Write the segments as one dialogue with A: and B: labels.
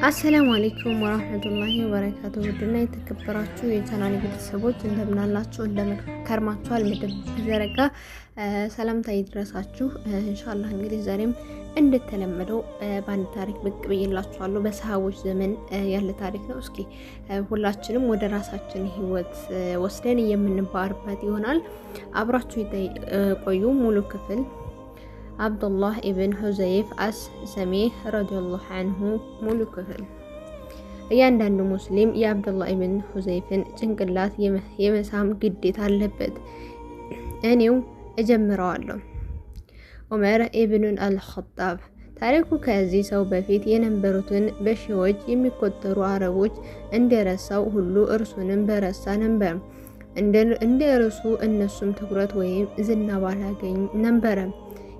A: አሰላሙ አለይኩም ወራህመቱላሂ ወበረካቱሁ። ውድና የተከበራችሁ የቻናሌ ቤተሰቦች እንደምን አላችሁ? እንደምን ከርማችኋል? ምድር ዘረጋ ሰላምታ ይድረሳችሁ። ኢንሻአላህ እንግዲህ ዛሬም እንደተለመደው በአንድ ታሪክ ብቅ ብዬላችኋለሁ። በሰሃቦች ዘመን ያለ ታሪክ ነው። እስኪ ሁላችንም ወደ ራሳችን ህይወት ወስደን የምንባርበት ይሆናል። አብራችሁ ቆዩ። ሙሉ ክፍል አብዱላህ ኢብን ሁዘይፍ አስ-ሰሚህ ረዲየላሁ አንሁ ሙሉ ክፍል። እያንዳንዱ ሙስሊም የአብዱላህ ኢብን ሁዘይፍን ጭንቅላት የመሳም ግዴታ አለበት። እኔው እጀምረዋለሁ። ዑመር ኢብኑል አልኸጣብ። ታሪኩ ከዚህ ሰው በፊት የነበሩትን በሺዎች የሚቆጠሩ አረቦች እንደረሳው ሁሉ እርሱንም በረሳ ነበር። እንደ እርሱ እነሱም ትኩረት ወይም ዝና ባላገኝ ነበረ።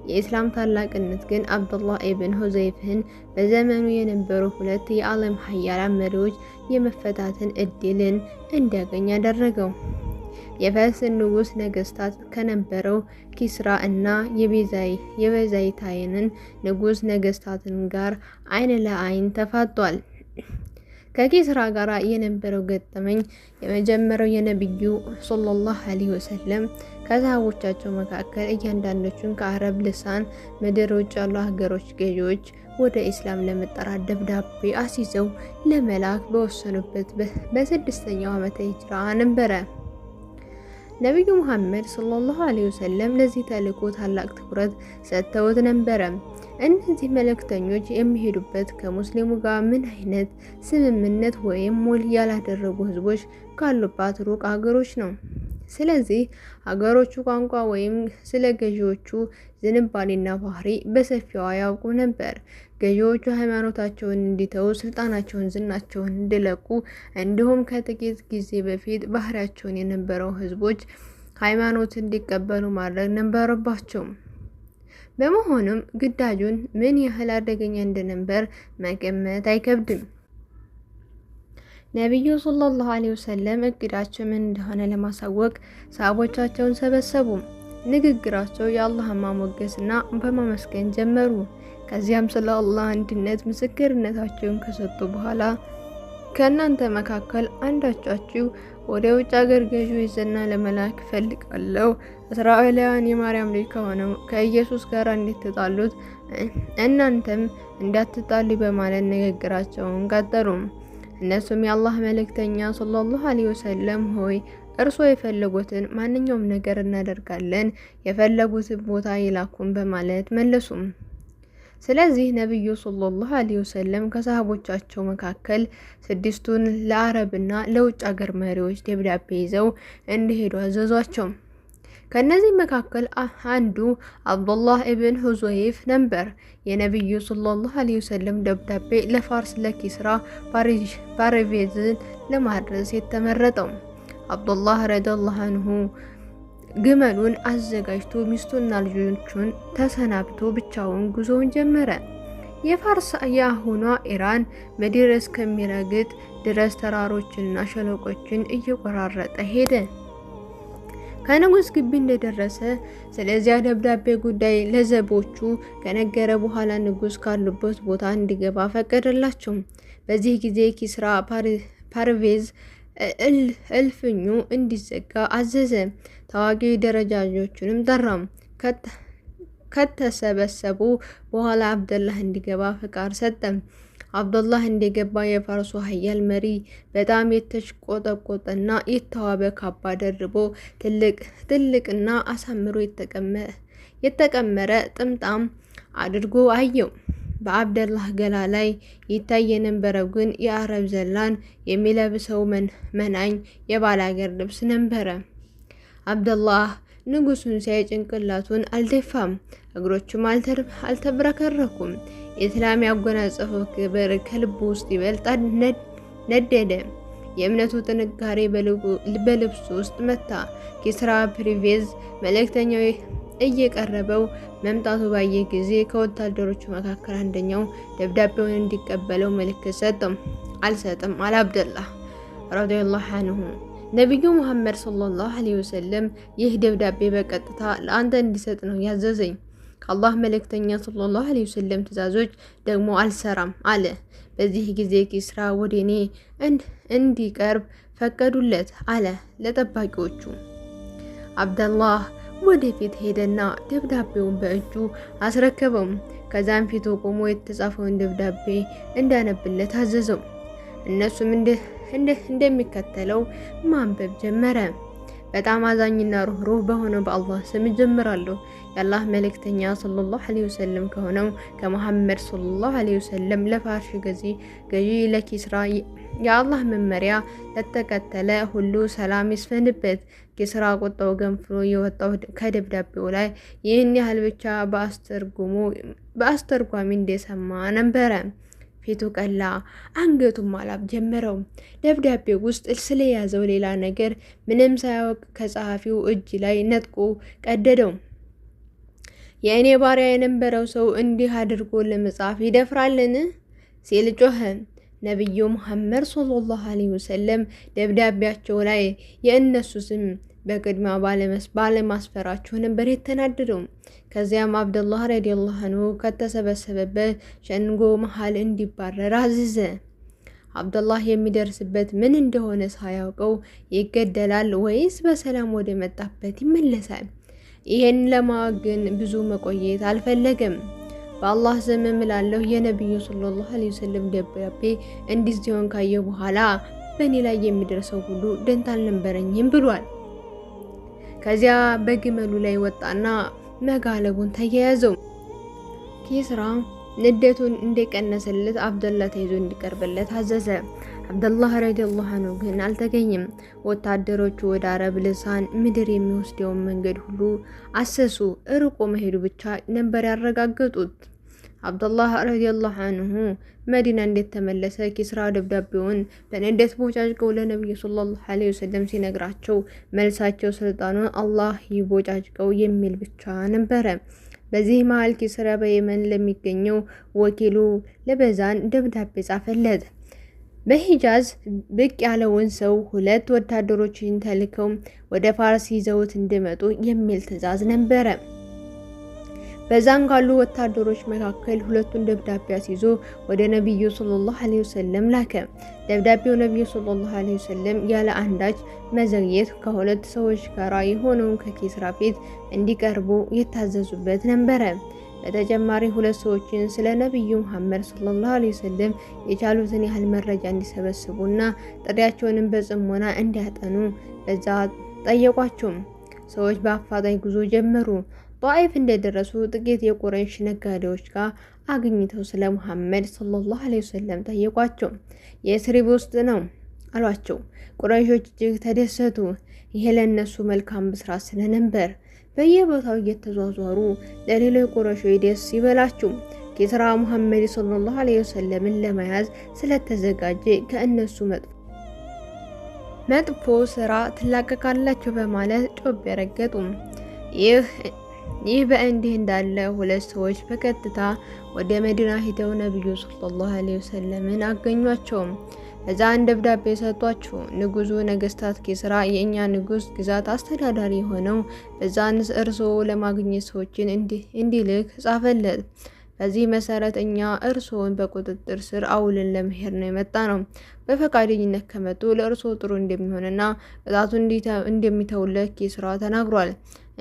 A: የኢስላም ታላቅነት ግን አብዱላህ ኢብን ሁዘይፍን በዘመኑ የነበሩ ሁለት የዓለም ሀያላን መሪዎች የመፈታትን እድልን እንዲያገኝ ያደረገው። የፋርስ ንጉስ ነገስታት ከነበረው ኪስራ እና የቤዛይታይንን ንጉስ ነገስታትን ጋር አይን ለአይን ተፋጧል። ከኪስራ ጋር የነበረው ገጠመኝ የመጀመሪያው የነብዩ ሰለላሁ ዐለይሂ ወሰለም ከሰሃቦቻቸው መካከል እያንዳንዶቹን ከአረብ ልሳን ምድር ውጭ ያሉ ሀገሮች ገዢዎች ወደ ኢስላም ለመጠራት ደብዳቤ አስይዘው ለመላክ በወሰኑበት በስድስተኛው ዓመተ ሂጅራ ነበረ። ነብዩ መሐመድ ሰለላሁ ዐለይሂ ወሰለም ለዚህ ተልእኮ ታላቅ ትኩረት ሰጥተውት ነበረ። እነዚህ መልእክተኞች የሚሄዱበት ከሙስሊሙ ጋር ምን አይነት ስምምነት ወይም ውል ያላደረጉ ህዝቦች ካሉባት ሩቅ ሀገሮች ነው። ስለዚህ ሀገሮቹ ቋንቋ ወይም ስለ ገዢዎቹ ዝንባሌና ባህሪ በሰፊው ያውቁ ነበር። ገዢዎቹ ሃይማኖታቸውን እንዲተው፣ ስልጣናቸውን፣ ዝናቸውን እንዲለቁ እንዲሁም ከጥቂት ጊዜ በፊት ባህሪያቸውን የነበረው ህዝቦች ሃይማኖት እንዲቀበሉ ማድረግ ነበረባቸው። በመሆኑም ግዳጁን ምን ያህል አደገኛ እንደነበር መገመት አይከብድም። ነብዩ ሰለላሁ ዐለይሂ ወሰለም እቅዳቸው ምን እንደሆነ ለማሳወቅ ሰሃቦቻቸውን ሰበሰቡ። ንግግራቸው የአላህን ማሞገስና በማመስገን ጀመሩ። ከዚያም ስለ አላህ አንድነት ምስክርነታቸውን ከሰጡ በኋላ ከእናንተ መካከል አንዳቻችሁ ወደ ውጭ ሀገር ገዢዎች ዘንድ ለመላክ ፈልጋለሁ። እስራኤላውያን የማርያም ልጅ ከሆነው ከኢየሱስ ጋር እንድትጣሉት እናንተም እንዳትጣሉ በማለት ንግግራቸውን ቀጠሉ። እነሱም የአላህ መልእክተኛ ሰለላሁ ዐለይሂ ወሰለም ሆይ እርሶ የፈለጉትን ማንኛውም ነገር እናደርጋለን፣ የፈለጉትን ቦታ ይላኩን በማለት መለሱ። ስለዚህ ነብዩ ሰለላሁ ዐለይሂ ወሰለም ከሰሃቦቻቸው መካከል ስድስቱን ለአረብና ለውጭ ሀገር መሪዎች ደብዳቤ ይዘው እንዲሄዱ አዘዟቸው። ከነዚህ መካከል አንዱ አብዱላህ ኢብን ሁዘይፍ ነበር። የነብዩ ሰለላሁ ዐለይሂ ወሰለም ደብዳቤ ለፋርስ ለኪስራ ፓርቬዝን ለማድረስ የተመረጠው አብዱላህ ረዲየላሁ አንሁ ግመሉን አዘጋጅቶ ሚስቱና ልጆቹን ተሰናብቶ ብቻውን ጉዞውን ጀመረ። የፋርስ የአሁኗ ኢራን ምድር እስከሚረግጥ ድረስ ተራሮችንና ሸለቆችን እየቆራረጠ ሄደ። ከንጉስ ግቢ እንደደረሰ ስለዚያ ደብዳቤ ጉዳይ ለዘቦቹ ከነገረ በኋላ ንጉስ ካሉበት ቦታ እንዲገባ ፈቀደላቸው። በዚህ ጊዜ ኪስራ ፓርቬዝ እልፍኙ እንዲዘጋ አዘዘ። ታዋቂ ደረጃጆችንም ጠራም። ከተሰበሰቡ በኋላ አብደላህ እንዲገባ ፍቃድ ሰጠ። አብዱላህ እንደገባ የፋርሱ ሀያል መሪ በጣም የተሽቆጠቆጠና የተዋበ ካባ ደርቦ ትልቅና አሳምሮ የተቀመረ ጥምጣም አድርጎ አየው። በአብደላህ ገላ ላይ ይታይ የነበረው ግን የአረብ ዘላን የሚለብሰው መናኝ የባላገር ልብስ ነበረ። አብደላህ ንጉሱን ሲያይ ጭንቅላቱን አልደፋም፣ እግሮቹም አልተብረከረኩም። ኢስላም ያጎናጸፈው ክብር ከልቡ ውስጥ ይበልጥ ነደደ። የእምነቱ ጥንካሬ በልብሱ ውስጥ መታ። ኪስራ ፓርቬዝ መልእክተኛው እየቀረበው መምጣቱ ባየ ጊዜ ከወታደሮቹ መካከል አንደኛው ደብዳቤውን እንዲቀበለው ምልክት ሰጠው። አልሰጥም አለ አብደላህ ረዲየላሁ አንሁ። ነብዩ መሐመድ ሰለላሁ ዐለይሂ ወሰለም ይህ ደብዳቤ በቀጥታ ለአንተ እንዲሰጥ ነው ያዘዘኝ። ከአላህ መልእክተኛ ሰለላሁ ዐለይሂ ወሰለም ትእዛዞች ደግሞ አልሰራም አለ። በዚህ ጊዜ ኪስራ ወደ እኔ እንዲቀርብ ፈቀዱለት አለ ለጠባቂዎቹ። አብደላህ ወደፊት ሄደና ደብዳቤውን በእጁ አስረከበው። ከዛም ፊቱ ቆሞ የተጻፈውን ደብዳቤ እንዳነብለት አዘዘው። እነሱም እንደሚከተለው ማንበብ ጀመረ። በጣም አዛኝና ሩህሩህ በሆነው በአላህ ስም እጀምራለሁ። የአላህ መልእክተኛ ሰለላሁ ዐለይሂ ወሰለም ከሆነው ከመሐመድ ሰለላሁ ዐለይሂ ወሰለም ለፋርስ ገዢ ለኪስራ የአላህ መመሪያ ለተከተለ ሁሉ ሰላም ይስፈንበት። ኪስራ ቁጣው ገንፍሎ የወጣው ከደብዳቤው ላይ ይህን ያህል ብቻ በአስተርጓሚ እንደሰማ ነበረ። ፊቱ ቀላ፣ አንገቱን ማላብ ጀመረው። ደብዳቤው ውስጥ ስለያዘው ሌላ ነገር ምንም ሳያውቅ ከጸሐፊው እጅ ላይ ነጥቆ ቀደደው። የእኔ ባሪያ የነበረው ሰው እንዲህ አድርጎ ለመጻፍ ይደፍራልን? ሲል ጮኸ። ነቢዩ ሙሐመድ ሰለላሁ ዐለይሂ ወሰለም ደብዳቤያቸው ላይ የእነሱ ስም በቅድሚያ ባለማስፈራቸው ነበር የተናደደው። ከዚያም አብደላህ ረዲየላሁ ዐንሁ ከተሰበሰበበት ሸንጎ መሃል እንዲባረር አዘዘ። አብደላህ የሚደርስበት ምን እንደሆነ ሳያውቀው ይገደላል ወይስ በሰላም ወደ መጣበት ይመለሳል? ይሄን ለማወቅ ግን ብዙ መቆየት አልፈለገም። በአላህ ስም እምላለሁ የነቢዩ ሰለላሁ ዐለይሂ ወሰለም ደብዳቤ እንዲህ ሲሆን ካየሁ በኋላ በእኔ ላይ የሚደርሰው ሁሉ ደንታ አልነበረኝም ብሏል። ከዚያ በግመሉ ላይ ወጣና መጋለቡን ተያያዘው። ኪስራ ንዴቱን እንደቀነሰለት አብደላህ ተይዞ እንዲቀርብለት አዘዘ። አብደላህ ረዲየላሁ ዐንሁ ግን አልተገኘም። ወታደሮቹ ወደ አረብ ልሳን ምድር የሚወስደውን መንገድ ሁሉ አሰሱ። እርቆ መሄዱ ብቻ ነበር ያረጋገጡት። አብደላህ ረዲየላሁ ዐንሁ መዲና እንደተመለሰ ኪስራ ደብዳቤውን በንዴት ቦጫጭቀው ለነብዩ ሰለላሁ ዐለይሂ ወሰለም ሲነግራቸው መልሳቸው ስልጣኑን አላህ ይቦጫጭቀው የሚል ብቻ ነበረ። በዚህ መሃል ኪስራ በየመን ለሚገኘው ወኪሉ ለበዛን ደብዳቤ ጻፈለት። በሂጃዝ ብቅ ያለውን ሰው 2 ወታደሮችን ተልከው ወደ ፋርስ ይዘውት እንዲመጡ የሚል ትዕዛዝ ነበረ። በዛን ካሉ ወታደሮች መካከል 2ቱን ደብዳቤ አስይዞ ወደ ነብዩ ሰለላሁ ዐለይሂ ወሰለም ላከ። ደብዳቤው ነብዩ ሰለላሁ ዐለይሂ ወሰለም ያለ አንዳች መዘግየት ከ2 ሰዎች ጋር የሆነውን ከኪስራ ፊት እንዲቀርቡ የታዘዙበት ነበረ። በተጨማሪ 2 ሰዎችን ስለ ነብዩ መሐመድ ሰለላሁ ዐለይሂ ወሰለም የቻሉትን ያህል መረጃ እንዲሰበስቡና ጥሪያቸውንም በጽሞና እንዲያጠኑ በዛ ጠየቋቸው። ሰዎች በአፋጣኝ ጉዞ ጀመሩ። ጧኢፍ እንደደረሱ ጥቂት የቁረይሽ ነጋዴዎች ጋር አግኝተው ስለ ሙሐመድ ሰለላሁ ዐለይሂ ወሰለም ጠየቋቸው። የስሪብ ውስጥ ነው አሏቸው። ቁረይሾች እጅግ ተደሰቱ። ይሄ ለነሱ መልካም ብስራት ስለነበር በየቦታው እየተዟዟሩ ለሌሎች ቁረይሾች ደስ ይበላችሁ፣ ኪስራ ሙሐመድ ሰለላሁ ዐለይሂ ወሰለምን ለመያዝ ስለተዘጋጀ ከእነሱ መጥፎ ስራ ትላቀቃላችሁ በማለት ጮቤ ረገጡ። ይህ በእንዲህ እንዳለ 2 ሰዎች በቀጥታ ወደ መዲና ሄደው ነብዩ ሰለላሁ ዐለይሂ ወሰለምን አገኟቸው። በዛን ደብዳቤ ሰጧቸው። ንጉሱ ነገስታት ኪስራ የእኛ ንጉስ ግዛት አስተዳዳሪ ሆነው በዛን እርሶ ለማግኘት ሰዎችን እንዲልክ ጻፈለት። በዚህ መሰረት እኛ እርሶን በቁጥጥር ስር አውልን ለመሄድ ነው የመጣ ነው። በፈቃደኝነት ከመጡ ለእርሶ ጥሩ እንደሚሆንና ቅጣቱን እንደሚተውለት ኪስራ ተናግሯል።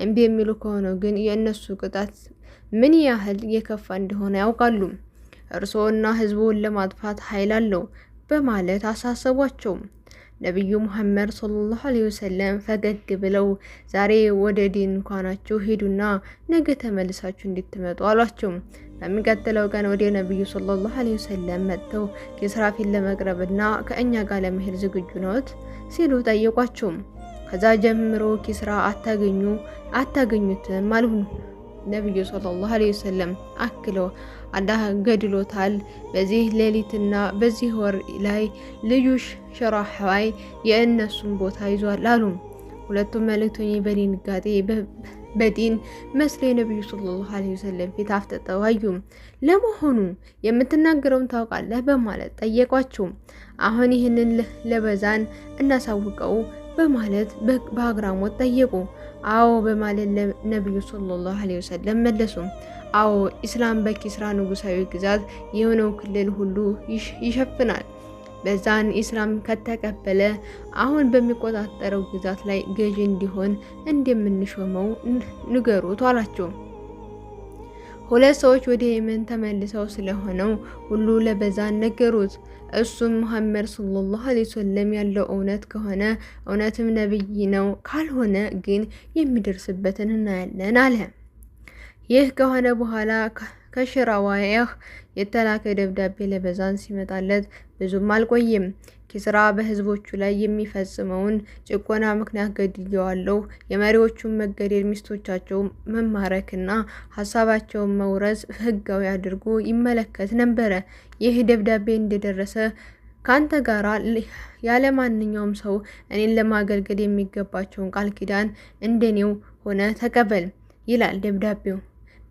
A: እምቢ የሚሉ ከሆነ ግን የእነሱ ቅጣት ምን ያህል የከፋ እንደሆነ ያውቃሉ። እርሶና ህዝቡን ለማጥፋት ኃይል አለው በማለት አሳሰቧቸው። ነብዩ ሙሐመድ ሰለላሁ ዐለይሂ ወሰለም ፈገግ ብለው ዛሬ ወደ ድንኳናችሁ ሄዱና ነገ ተመልሳችሁ እንድትመጡ አሏቸው። በሚቀጥለው ቀን ወደ ነብዩ ሰለላሁ ዐለይሂ ወሰለም መጥተው ኪስራ ፊት ለመቅረብና ከእኛ ጋር ለመሄድ ዝግጁ ነዎት ሲሉ ጠየቋቸው። ከዛ ጀምሮ ኪስራ አታገኙትም አሉ። ነብዩ ሰለላሁ ዐለይሂ ወሰለም አክለው አላህ ገድሎታል፣ በዚህ ሌሊትና በዚህ ወር ላይ ልዩ ሸራህዋይ የእነሱን ቦታ ይዟል አሉ። 2ቱም መልእክተኞች በድንጋጤ በዲን መስለ ነብዩ ሰለላሁ ዐለይሂ ወሰለም ፊት አፍጥጠው አዩ። ለመሆኑ የምትናገረውን ታውቃለህ በማለት ጠየቋቸው። አሁን ይህንን ለበዛን እናሳውቀው በማለት በአግራሞት ጠየቁ። አዎ በማለት ነብዩ ሰለላሁ ዐለይሂ ወሰለም መለሱ። አዎ ኢስላም በኪስራ ንጉሳዊ ግዛት የሆነው ክልል ሁሉ ይሸፍናል። በዛን ኢስላም ከተቀበለ አሁን በሚቆጣጠረው ግዛት ላይ ገዢ እንዲሆን እንደምንሾመው ንገሩት አላቸው። ሁለት ሰዎች ወደ የመን ተመልሰው ስለሆነው ሁሉ ለበዛን ነገሩት። እሱም መሐመድ ሰለላሁ ዐለይሂ ወሰለም ያለው እውነት ከሆነ እውነትም ነብይ ነው፣ ካልሆነ ግን የሚደርስበትን እናያለን አለ። ይህ ከሆነ በኋላ ከሽራዋያህ የተላከ ደብዳቤ ለበዛን ሲመጣለት ብዙም አልቆየም። ኪስራ በህዝቦቹ ላይ የሚፈጽመውን ጭቆና ምክንያት ገድየዋለሁ፣ የመሪዎቹን መገደል፣ ሚስቶቻቸው መማረክና ሀሳባቸውን መውረስ ህጋዊ አድርጎ ይመለከት ነበረ። ይህ ደብዳቤ እንደደረሰ ካንተ ጋር ያለ ማንኛውም ሰው እኔን ለማገልገል የሚገባቸውን ቃል ኪዳን እንደኔው ሆነ ተቀበል ይላል ደብዳቤው።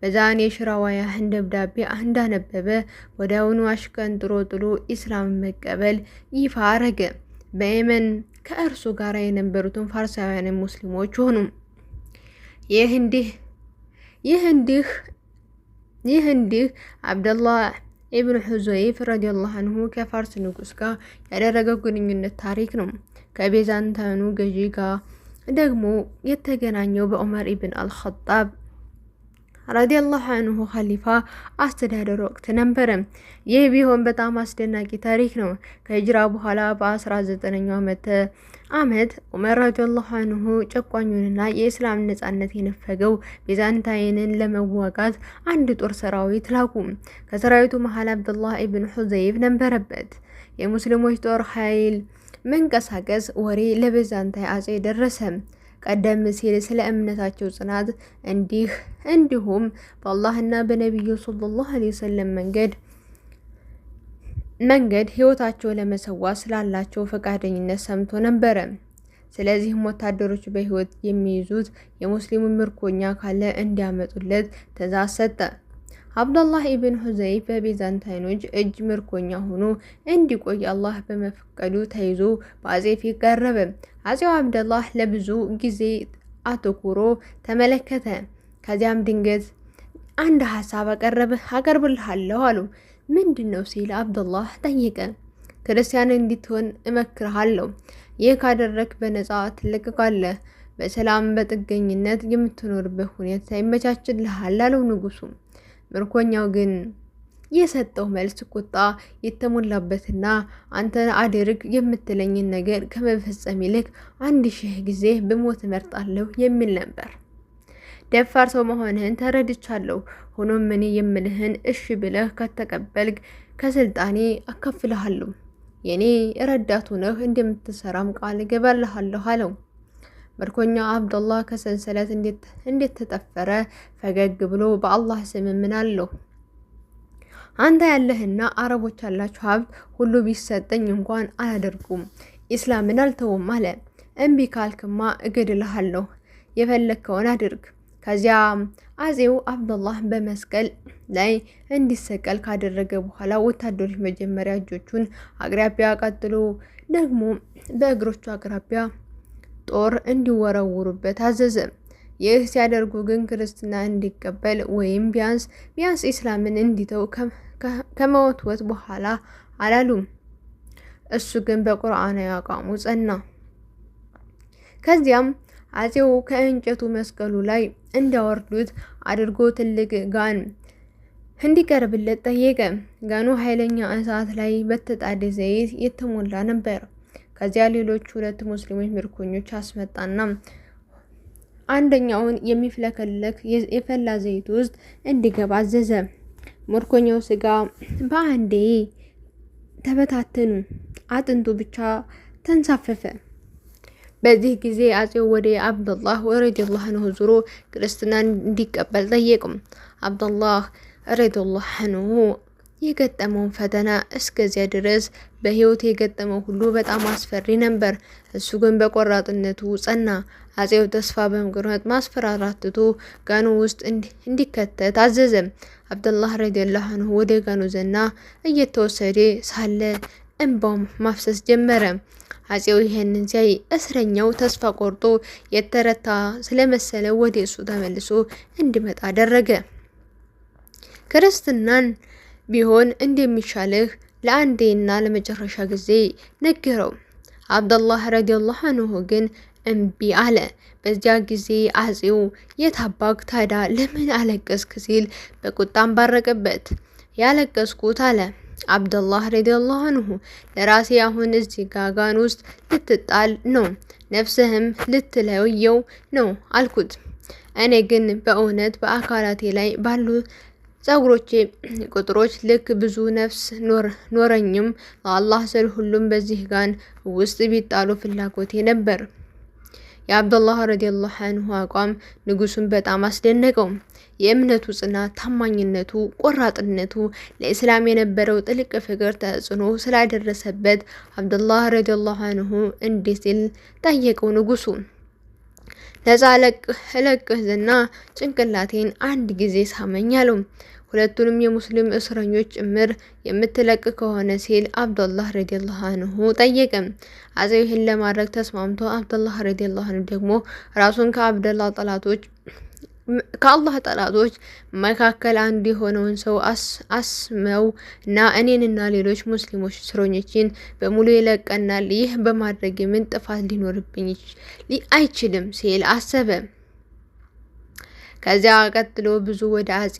A: በዛን የሽራዋያህን ደብዳቤ እንዳነበበ ወዲያውኑ አሽቀንጥሮ ጥሎ ኢስላምን መቀበል ይፋ አረገ። በየመን ከእርሱ ጋር የነበሩትን ፋርሳውያን ሙስሊሞች ሆኑ። ይህ እንዲህ አብደላህ ኢብኑ ሁዘይፍ ረዲየላሁ አንሁ ከፋርስ ንጉስ ጋር ያደረገው ግንኙነት ታሪክ ነው። ከቤዛንታኑ ገዢ ጋር ደግሞ የተገናኘው በዑመር ኢብን አልኸጣብ ረዲየላሁ አንሁ ኸሊፋ አስተዳደር ወቅት ነበረ። ይህ ቢሆን በጣም አስደናቂ ታሪክ ነው። ከሂጅራ በኋላ በ19ኛው ዓመት ዑመር ረዲየላሁ አንሁ ጨቋኙንና የእስላም ነጻነት የነፈገው ቤዛንታይንን ለመዋጋት አንድ ጦር ሰራዊት ላኩ። ከሰራዊቱ መሃል አብደላህ ኢብን ሁዘይፍ ነበረበት። የሙስሊሞች ጦር ኃይል መንቀሳቀስ ወሬ ለቤዛንታይ አጼ ደረሰ። ቀደም ሲል ስለ እምነታቸው ጽናት እንዲሁም በአላህና በነቢዩ ሰለላሁ ዐለይሂ ወሰለም መንገድ ህይወታቸው ለመሰዋት ስላላቸው ፈቃደኝነት ሰምቶ ነበረ። ስለዚህም ወታደሮች በህይወት የሚይዙት የሙስሊሙ ምርኮኛ ካለ እንዲያመጡለት ትዕዛዝ ሰጠ። አብደላህ ኢብን ሁዘይፍ በቤዛንታይኖች እጅ ምርኮኛ ሆኖ እንዲቆይ አላህ በመፍቀዱ ተይዞ በአጼ ፊት ቀረበ። አጼው አብደላህ ለብዙ ጊዜ አተኩሮ ተመለከተ። ከዚያም ድንገት አንድ ሀሳብ አቀርብልሃለሁ አሉ። ምንድን ነው ሲል አብደላህ ጠየቀ። ክርስቲያን እንድትሆን እመክርሃለሁ። ይህ ካደረክ በነጻ ትለቀቃለህ። በሰላም በጥገኝነት የምትኖርበት ሁኔታ ይመቻችልሃል አለው ንጉሱ። ምርኮኛው ግን የሰጠው መልስ ቁጣ የተሞላበትና አንተ አድርግ የምትለኝን ነገር ከመፈጸም ይልቅ 1000 ጊዜ ብሞት እመርጣለሁ የሚል ነበር። ደፋር ሰው መሆንህን ተረድቻለሁ። ሆኖም እኔ የምልህን እሺ ብለህ ከተቀበልክ ከስልጣኔ አካፍልሃለሁ። የኔ ረዳቱ ነህ፣ እንደምትሰራም ቃል እገባልሃለሁ አለው። ምርኮኛው አብደላህ ከሰንሰለት እንዴት ተጠፈረ ፈገግ ብሎ በአላህ ስም እምላለሁ፣ አንተ ያለህና አረቦች ያላችሁ ሀብት ሁሉ ቢሰጠኝ እንኳን አላደርጉም፣ ኢስላምን አልተውም አለ። እምቢ ካልክማ እገድልሃለሁ፣ የፈለግከውን አድርግ። ከዚያ አጼው አብደላህ በመስቀል ላይ እንዲሰቀል ካደረገ በኋላ ወታደሮች መጀመሪያ እጆቹን አቅራቢያ፣ ቀጥሎ ደግሞ በእግሮቹ አቅራቢያ ጦር እንዲወረውሩበት አዘዘ። ይህ ሲያደርጉ ግን ክርስትና እንዲቀበል ወይም ቢያንስ ኢስላምን እንዲተው ከመወትወት በኋላ አላሉም። እሱ ግን በቁርአናዊ አቋሙ ጸና። ከዚያም አጼው ከእንጨቱ መስቀሉ ላይ እንዲያወርዱት አድርጎ ትልቅ ጋን እንዲቀርብለት ጠየቀ። ጋኑ ኃይለኛ እሳት ላይ በተጣደ ዘይት የተሞላ ነበር። ከዚያ ሌሎች 2 ሙስሊሞች ምርኮኞች አስመጣና አንደኛውን የሚፍለከለክ የፈላ ዘይት ውስጥ እንዲገባ አዘዘ። ምርኮኛው ስጋ በአንዴ ተበታተኑ፣ አጥንቱ ብቻ ተንሳፈፈ። በዚህ ጊዜ አጼው ወደ አብደላህ ረዲየላሁ አንሁ ዙሮ ክርስትናን እንዲቀበል ጠየቁም። አብደላህ ረዲየላሁ አንሁ የገጠመውን ፈተና እስከዚያ ድረስ በህይወት የገጠመው ሁሉ በጣም አስፈሪ ነበር። እሱ ግን በቆራጥነቱ ጸና። አጼው ተስፋ በመቁረጥ ማስፈራራት ትቶ ጋኑ ውስጥ እንዲከተት አዘዘ። አብደላህ ረዲየላሁ አንሁ ወደ ጋኑ ዘና እየተወሰደ ሳለ እንባው ማፍሰስ ጀመረ። አጼው ይሄንን ሲያይ እስረኛው ተስፋ ቆርጦ የተረታ ስለመሰለ ወደ እሱ ተመልሶ እንዲመጣ አደረገ። ክርስትናን ቢሆን እንደሚሻልህ ለአንዴና ለመጨረሻ ጊዜ ነገረው። አብደላህ ረዲየላሁ አንሁ ግን እምቢ አለ። በዚያ ጊዜ አጼው የታባክ ታዲያ ለምን አለቀስክ ሲል በቁጣም ባረቀበት። ያለቀስኩት አለ አብደላህ ረዲየላሁ አንሁ ለራሴ አሁን እዚህ ጋጋን ውስጥ ልትጣል ነው፣ ነፍስህም ልትለየው ነው አልኩት። እኔ ግን በእውነት በአካላቴ ላይ ባሉ ጸጉሮቼ ቁጥሮች ልክ ብዙ ነፍስ ኖረኝም ለአላህ ስል ሁሉም በዚህ ጋን ውስጥ ቢጣሉ ፍላጎቴ ነበር። የአብደላህ ረዲየላሁ አንሁ አቋም ንጉሱን በጣም አስደነቀው። የእምነቱ ጽናት፣ ታማኝነቱ፣ ቆራጥነቱ፣ ለእስላም የነበረው ጥልቅ ፍቅር ተጽዕኖ ስላደረሰበት አብደላህ ረዲየላሁ አንሁ እንዲህ ሲል ጠየቀው ንጉሱ ነፃ እለቅህና ጭንቅላቴን አንድ ጊዜ ሳመኝ አለው። ሁለቱንም የሙስሊም እስረኞች ጭምር የምትለቅ ከሆነ ሲል አብደላህ ረዲየላሁ አንሁ ጠየቀ። አጼው ይህን ለማድረግ ተስማምቶ አብደላህ ረዲየላሁ አንሁ ደግሞ ራሱን ከአላህ ጠላቶች መካከል አንዱ የሆነውን ሰው አስመው እና እኔንና ሌሎች ሙስሊሞች እስረኞችን በሙሉ ይለቀናል። ይህ በማድረግ ምን ጥፋት ሊኖርብኝ አይችልም ሲል አሰበ። ከዚያ ቀጥሎ ብዙ ወደ አጼ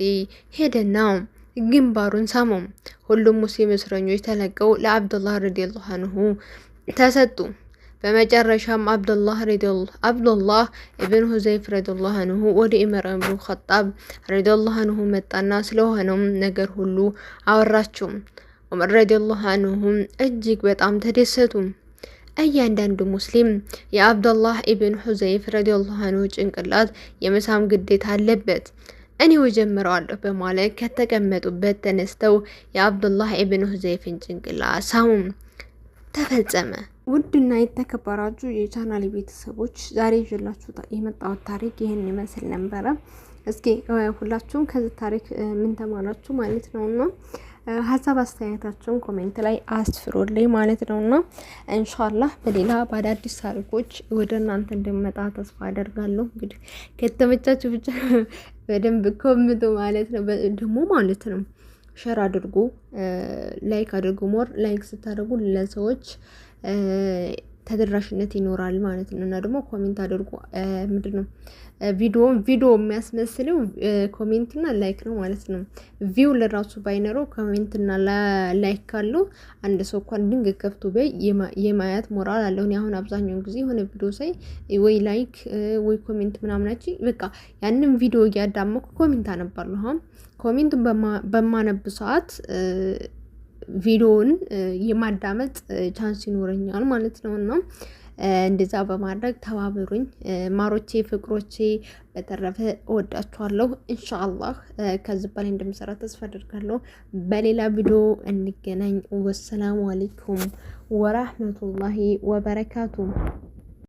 A: ሄደና ግንባሩን ሳመው። ሁሉም ሙስሊም እስረኞች ተለቀው ለአብደላህ ረዲየላሁ አንሁ ተሰጡ። በመጨረሻም አብደላህ ኢብኑ ሁዘይፍ ረዲየላሁ አንሁ ወደ ዑመር ኢብኑ ኸጣብ ረዲየላሁ አንሁ መጣና ስለሆነው ነገር ሁሉ አወራቸው። ዑመር ረዲየላሁ አንሁ እጅግ በጣም ተደሰቱ። እያንዳንዱ ሙስሊም የአብደላህ ኢብኑ ሁዘይፍ ረዲየላሁ አንሁ ጭንቅላት የመሳም ግዴታ አለበት። እኔው ጀምረዋለሁ በማለት ከተቀመጡበት ተነስተው የአብደላህ ኢብኑ ሁዘይፍን ጭንቅላት ሳሙ። ተፈጸመ። ውድና የተከበራችሁ የቻናል ቤተሰቦች ዛሬ ይዤላችሁ የመጣሁት ታሪክ ይህን ይመስል ነበረ። እስኪ ሁላችሁም ከዚህ ታሪክ ምን ተማራችሁ ማለት ነውና ሀሳብ አስተያየታችሁን ኮሜንት ላይ አስፍሩልኝ ማለት ነውና ኢንሻአላህ በሌላ በአዳዲስ ታሪኮች ወደ እናንተ እንደመጣ ተስፋ አደርጋለሁ። እንግዲህ ከተመቻችሁ ብቻ በደንብ ኮሜንቱ ማለት ነው ደግሞ ማለት ነው ሼር አድርጉ፣ ላይክ አድርጉ። ሞር ላይክ ስታደርጉ ለሰዎች ተደራሽነት ይኖራል ማለት ነው። እና ደግሞ ኮሜንት አድርጉ። ምንድነው ቪዲዮ የሚያስመስለው ኮሜንት እና ላይክ ነው ማለት ነው። ቪው ለራሱ ባይኖረው ኮሜንት እና ላይክ ካለው አንድ ሰው እንኳን ድንገት ከፍቶ በይ የማያት ሞራል አለው። እኔ አሁን አብዛኛውን ጊዜ የሆነ ቪዲዮ ሳይ ወይ ላይክ ወይ ኮሜንት ምናምናች በቃ ያንን ቪዲዮ እያዳመኩ ኮሜንት አነባለሁ። አሁን ኮሜንቱን በማነብ ሰዓት ቪዲዮውን የማዳመጥ ቻንስ ይኖረኛል ማለት ነውና እንደዛ በማድረግ ተባበሩኝ ማሮቼ፣ ፍቅሮቼ። በተረፈ እወዳችኋለሁ። ኢንሻአላህ ከዚህ በላይ እንደምሰራ ተስፋ አደርጋለሁ። በሌላ ቪዲዮ እንገናኝ። ወሰላሙ አለይኩም ወራህመቱላሂ ወበረካቱ።